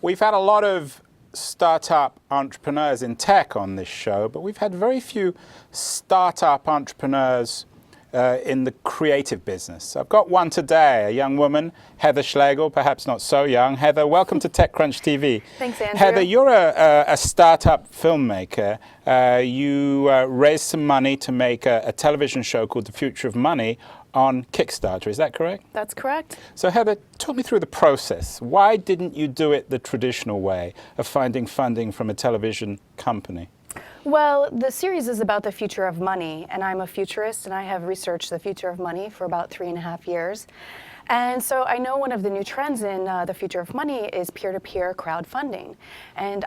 We've had a lot of startup entrepreneurs in tech on this show, but we've had very few startup entrepreneurs in the creative business. I've got one today, a young woman, Heather Schlegel, perhaps not so young. Heather, welcome to TechCrunch TV. Thanks, Andrew. Heather, you're a startup filmmaker. You raised some money to make a television show called The Future of Money on Kickstarter. Is that correct? That's correct. So Heather, talk me through the process. Why didn't you do it the traditional way of finding funding from a television company? Well, the series is about the future of money, and I'm a futurist, and I have researched the future of money for about 3.5 years. And so I know one of the new trends in the future of money is peer-to-peer crowdfunding. And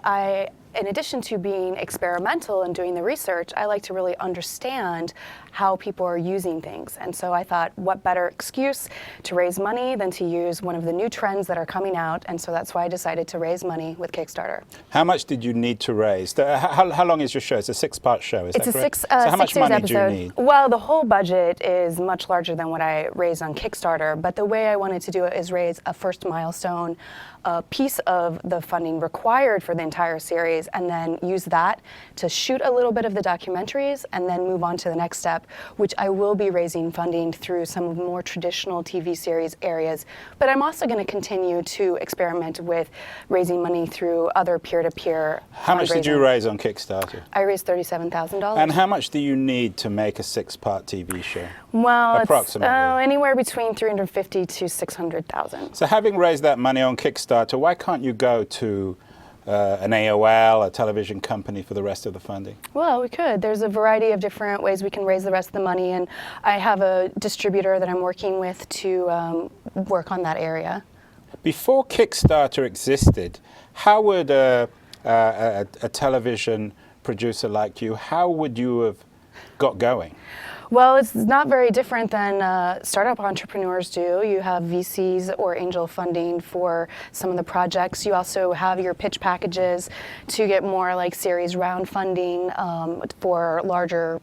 in addition to being experimental and doing the research, I like to really understand how people are using things. And so I thought, what better excuse to raise money than to use one of the new trends that are coming out. And so that's why I decided to raise money with Kickstarter. How much did you need to raise? How long is your show? It's a 6-part show, is that correct? It's a so how much money episode. do you need? Well, the whole budget is much larger than what I raised on Kickstarter, but the way I wanted to do it is raise a first milestone, a piece of the funding required for the entire series, and then use that to shoot a little bit of the documentaries and then move on to the next step, which I will be raising funding through some of the more traditional TV series areas. But I'm also going to continue to experiment with raising money through other peer-to-peer How much did you raise on Kickstarter? I raised $37,000. And how much do you need to make a 6-part TV show? Well, approximately. It's anywhere between $350,000 to $600,000. So having raised that money on Kickstarter, why can't you go to an AOL, a television company, for the rest of the funding? Well, we could. There's a variety of different ways we can raise the rest of the money, and I have a distributor that I'm working with to work on that area. Before Kickstarter existed, how would a television producer like you, how would you have got going? Well, it's not very different than startup entrepreneurs do. You have VCs or angel funding for some of the projects. You also have your pitch packages to get more like series round funding for larger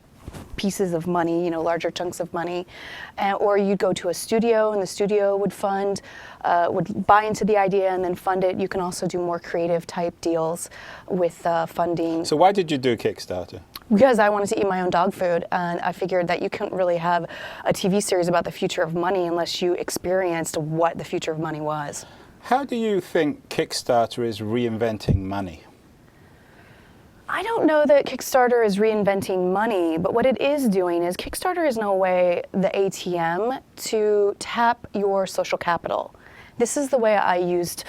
pieces of money, you know, larger chunks of money. Or you'd go to a studio and the studio would fund, would buy into the idea and then fund it. You can also do more creative type deals with funding. So why did you do Kickstarter? Because I wanted to eat my own dog food, and I figured that you couldn't really have a TV series about the future of money unless you experienced what the future of money was. How do you think Kickstarter is reinventing money? I don't know that Kickstarter is reinventing money, but what it is doing is Kickstarter is in a way the ATM to tap your social capital. This is the way I used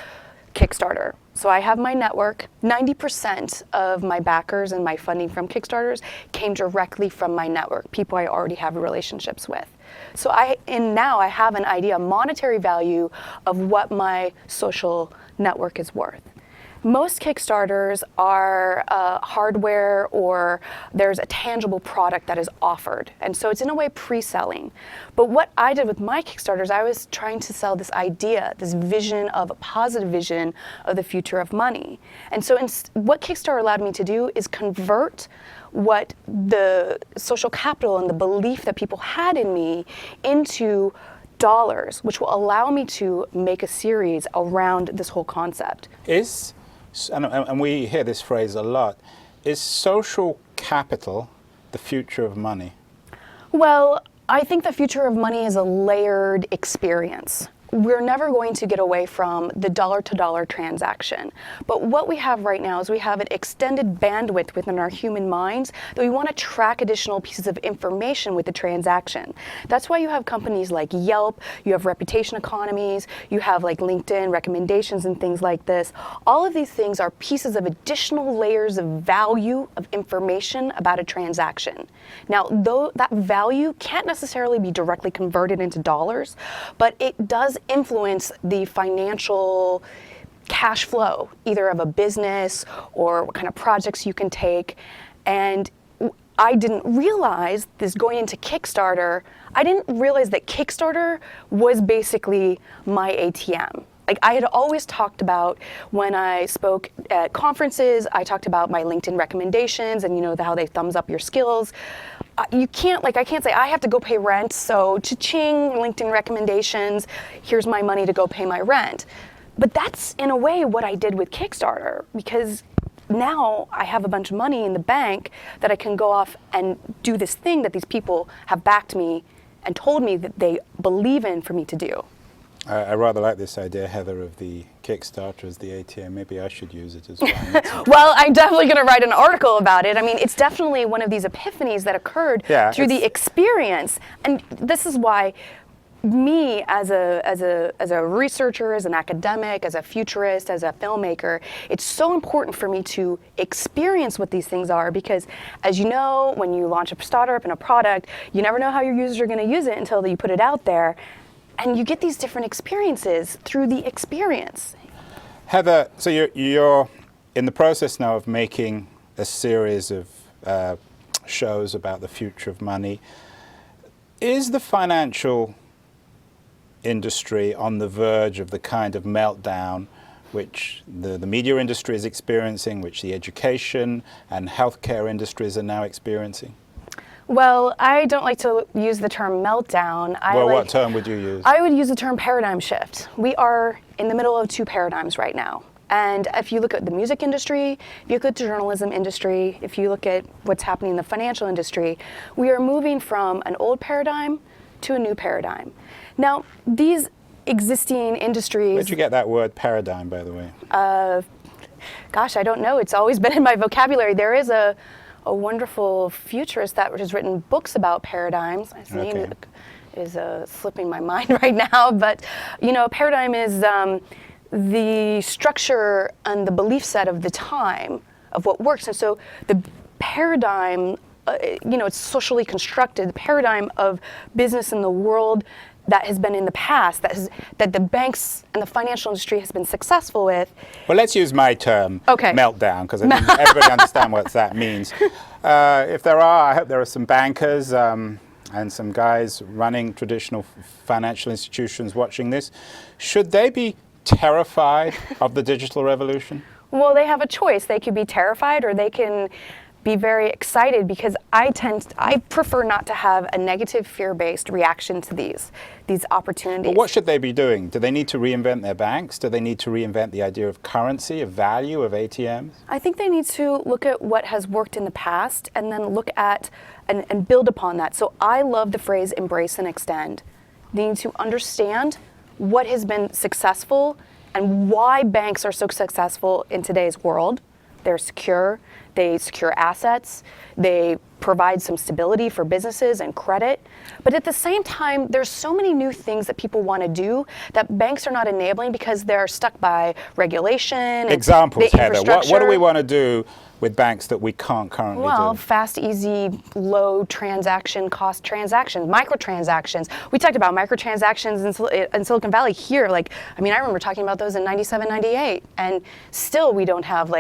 Kickstarter. So I have my network. 90% of my backers and my funding from Kickstarters came directly from my network, people I already have relationships with. So now I have an idea, a monetary value of what my social network is worth. Most Kickstarters are hardware, or there's a tangible product that is offered. And so it's in a way pre-selling. But what I did with my Kickstarters, I was trying to sell this idea, this vision of a positive vision of the future of money. And so what Kickstarter allowed me to do is convert what the social capital and the belief that people had in me into dollars, which will allow me to make a series around this whole concept. And we hear this phrase a lot, is social capital the future of money? Well, I think the future of money is a layered experience. We're never going to get away from the dollar-to-dollar transaction. But what we have right now is we have an extended bandwidth within our human minds that we want to track additional pieces of information with the transaction. That's why you have companies like Yelp, you have reputation economies, you have like LinkedIn recommendations and things like this. All of these things are pieces of additional layers of value of information about a transaction. Now, though that value can't necessarily be directly converted into dollars, but it does influence the financial cash flow, either of a business or what kind of projects you can take. And I didn't realize this going into Kickstarter, I didn't realize that Kickstarter was basically my ATM. Like I had always talked about when I spoke at conferences, I talked about my LinkedIn recommendations and how they thumbs up your skills. I can't say I have to go pay rent, so cha-ching, LinkedIn recommendations, here's my money to go pay my rent. But that's, in a way, what I did with Kickstarter, because now I have a bunch of money in the bank that I can go off and do this thing that these people have backed me and told me that they believe in for me to do. I rather like this idea, Heather, of the Kickstarter as the ATM. Maybe I should use it as well. Well, I'm definitely going to write an article about it. I mean, it's definitely one of these epiphanies that occurred through the experience. And this is why me as a researcher, as an academic, as a futurist, as a filmmaker, it's so important for me to experience what these things are, because as you know, when you launch a startup and a product, you never know how your users are going to use it until you put it out there. And you get these different experiences through the experience. Heather, so you're in the process now of making a series of shows about the future of money. Is the financial industry on the verge of the kind of meltdown which the media industry is experiencing, which the education and healthcare industries are now experiencing? Well, I don't like to use the term meltdown. What term would you use? I would use the term paradigm shift. We are in the middle of two paradigms right now. And if you look at the music industry, if you look at the journalism industry, if you look at what's happening in the financial industry, we are moving from an old paradigm to a new paradigm. Now, these existing industries... Where'd you get that word paradigm, by the way? Gosh, I don't know. It's always been in my vocabulary. There is a wonderful futurist that has written books about paradigms. His name is slipping my mind right now, but a paradigm is the structure and the belief set of the time of what works. And so the paradigm, it's socially constructed. The paradigm of business in the world that has been in the past, that the banks and the financial industry has been successful with. Well, let's use my term, meltdown, because I think everybody understands what that means. If there are, I hope there are some bankers and some guys running traditional financial institutions watching this. Should they be terrified of the digital revolution? Well, they have a choice. They could be terrified, or they can be very excited, because I prefer not to have a negative fear-based reaction to these opportunities. But what should they be doing? Do they need to reinvent their banks? Do they need to reinvent the idea of currency, of value, of ATMs? I think they need to look at what has worked in the past and then look at and build upon that. So I love the phrase embrace and extend. They need to understand what has been successful and why banks are so successful in today's world. They're secure, they secure assets, they provide some stability for businesses and credit. But at the same time, there's so many new things that people want to do that banks are not enabling because they're stuck by regulation. Examples, Heather. What do we want to do with banks that we can't currently do? Well, fast, easy, low transaction cost transactions, microtransactions. We talked about microtransactions in Silicon Valley here. I remember talking about those in 97, 98, and still we don't have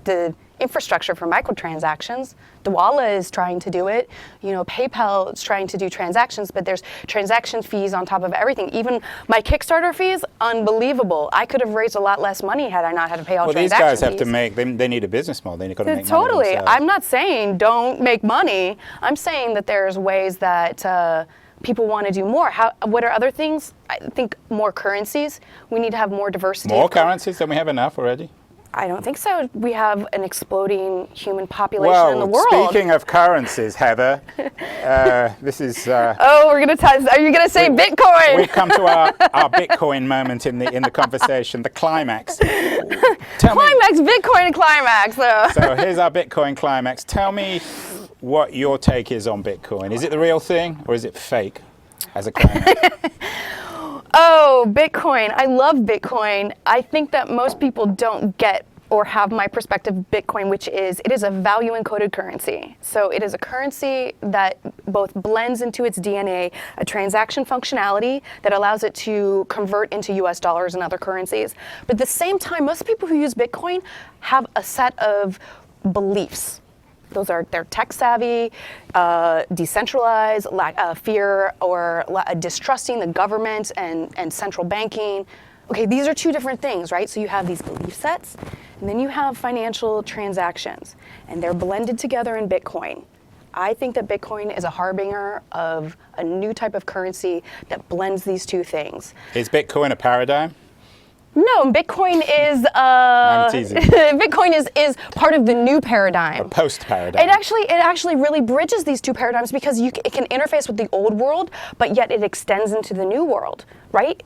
the infrastructure for microtransactions. Dawala is trying to do it. PayPal is trying to do transactions, but there's transaction fees on top of everything. Even my Kickstarter fees, unbelievable. I could have raised a lot less money had I not had to pay all transaction fees. Well, these guys have to make, they need a business model. They've got to make money Totally. themselves. I'm not saying don't make money. I'm saying that there's ways that people want to do more. What are other things? I think more currencies. We need to have more diversity. More currencies than we have enough already? I don't think so. We have an exploding human population in the world. Speaking of currencies, Heather, this is... we're going to test. Are you going to say Bitcoin? We've come to our Bitcoin moment in the conversation, the climax. Bitcoin climax. So here's our Bitcoin climax. Tell me what your take is on Bitcoin. Is it the real thing, or is it fake as a climax? Oh, Bitcoin. I love Bitcoin. I think that most people don't get or have my perspective of Bitcoin, which is it is a value encoded currency. So it is a currency that both blends into its DNA a transaction functionality that allows it to convert into US dollars and other currencies. But at the same time, most people who use Bitcoin have a set of beliefs. They're tech savvy, decentralized, fear or distrusting the government and central banking. Okay, these are two different things, right? So you have these belief sets, and then you have financial transactions, and they're blended together in Bitcoin. I think that Bitcoin is a harbinger of a new type of currency that blends these two things. Is Bitcoin a paradigm? No, Bitcoin is I'm teasing. Bitcoin is part of the new paradigm. Post-paradigm. It actually really bridges these two paradigms because it can interface with the old world, but yet it extends into the new world, right?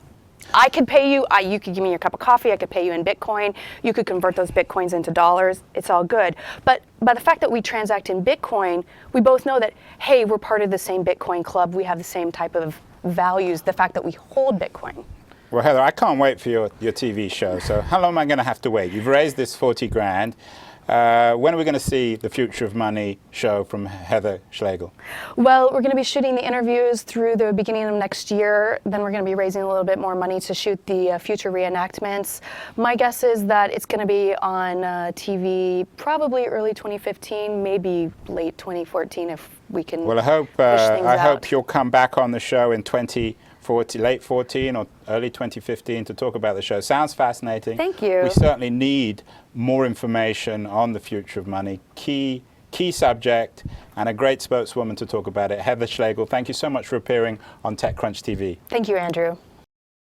I could pay you, you could give me your cup of coffee, I could pay you in Bitcoin, you could convert those Bitcoins into dollars, it's all good. But by the fact that we transact in Bitcoin, we both know that, hey, we're part of the same Bitcoin club, we have the same type of values, the fact that we hold Bitcoin. Well, Heather, I can't wait for your TV show. So how long am I going to have to wait? You've raised this 40 grand. When are we going to see the Future of Money show from Heather Schlegel? Well, we're going to be shooting the interviews through the beginning of next year. Then we're going to be raising a little bit more money to shoot the future reenactments. My guess is that it's going to be on TV probably early 2015, maybe late 2014 if we can. Well, I hope you'll come back on the show in late 14 or early 2015 to talk about the show. Sounds fascinating. Thank you. We certainly need more information on the future of money. Key subject and a great spokeswoman to talk about it. Heather Schlegel, thank you so much for appearing on TechCrunch TV. Thank you, Andrew.